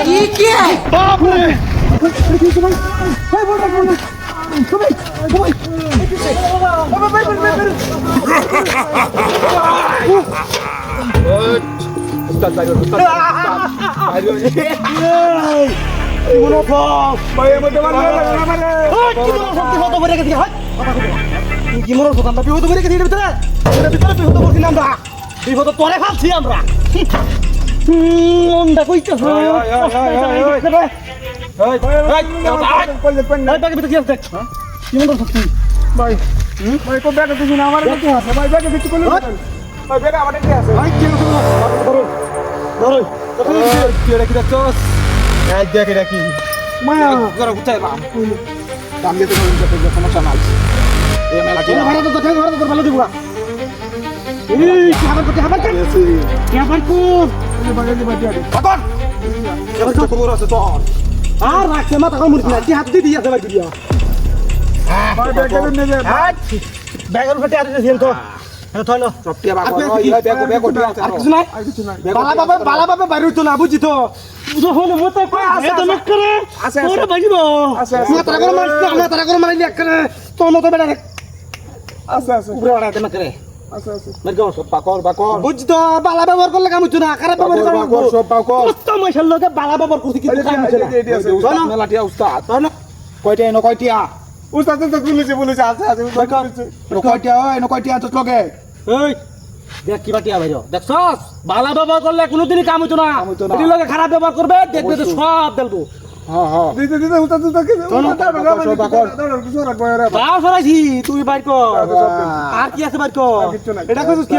ये क्या है बाप रे বুঝতো বালা ব্যবহার করলে কাম হচ্ছে না খারাপ ব্যবহার করলে বালা ব্যবহার করতে কি কয়টিয়া উস্তাদ তো বলেছে আছে কয়টিয়া তো লগে এই দেখ কি বাটিয়া ভাই দেখছস বালা ব্যবহার করলে কোনোদিনই কাম হইতো না এটি লগে খারাপ ব্যবহার করবে দেখবে তো সব দেলবো দিতে উস্তাদ তাও সরাইছি তুই বাইর কর আর কি আছে বাইর কর এটা কইছিস কি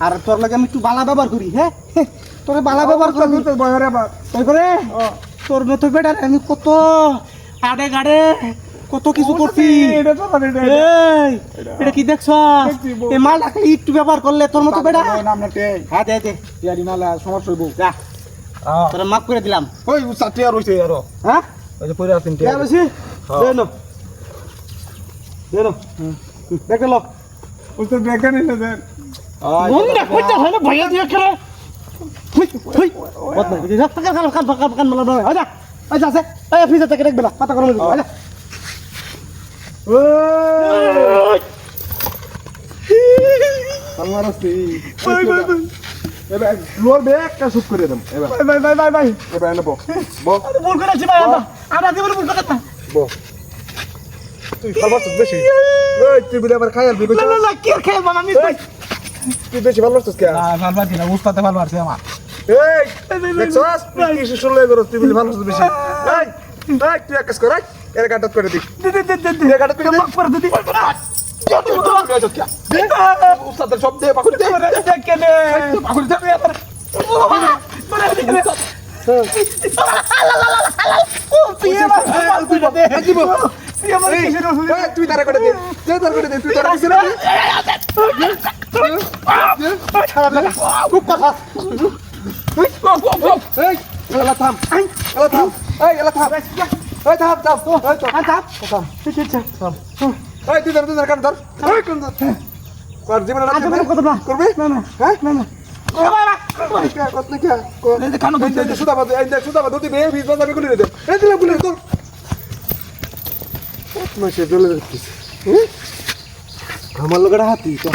আর তোর লাগে আমি একটু বালা ব্যবহার করি হ্যাঁ তোর বালা ব্যবহার করে তোর মতো বেটার আমি কত আড়ে গাড়ে কত কিছু করছি এটা কি দেখছ এই মাল রাখলে একটু ব্যবহার করলে তোর মতো বেটা হ্যাঁ দে দে সমস্যা হইব তোরা মাফ করে দিলাম ওই উস্তাদ টিয়া রইছে আরো হ্যাঁ ওই যে পরে আছেন টিয়া বেশি দে নো দেখ লো উস্তাদ দেখা নিলে দেন মনটা কইতা হয় না ভয় দিয়ে করে হুই হুই কত না বুঝি কান মালা না আজা আজা আছে এই ফ্রিজে থেকে রাখ বেলা পাতা গরম হয়ে আজা ওই আমার আছে এবার লোর ব্যাগটা শুট করে দেন এবার ভাই এবার নেবো আরে ভুল করেছি ভাই আমরা জীবনে ভুল করতে বো তুই খাবার তো বেশি এই তুই বলে আবার খাইল বিগো না কি খাই বাবা আমি তুই বেশি ভালো করছিস কে না ভাল পারছি না উস্তাদে ভাল পারছে আমার এই দেখছস তুই কি শুনলে করছিস তুই বলে ভালো করছিস বেশি এই তুই এক কাজ কর এর কাটত করে দি দে কাট করে মাফ করে দিদি উস্তাদের সব দিয়ে পাকুড়ি দে কেনে পাকুড়ি দে তুই তারা করে দে তুই তারা করে দে খুব কথা এই এলা থাম এই তুই ধর কান ধর কর জীবন করবে না হ্যাঁ না কত না কে কানো দে সুদা দুটি বে 20 বাজার গুলি দে এই দিলাম গুলি তোর মাসে ডলে দিছিস আমার লগড়া হাতি তো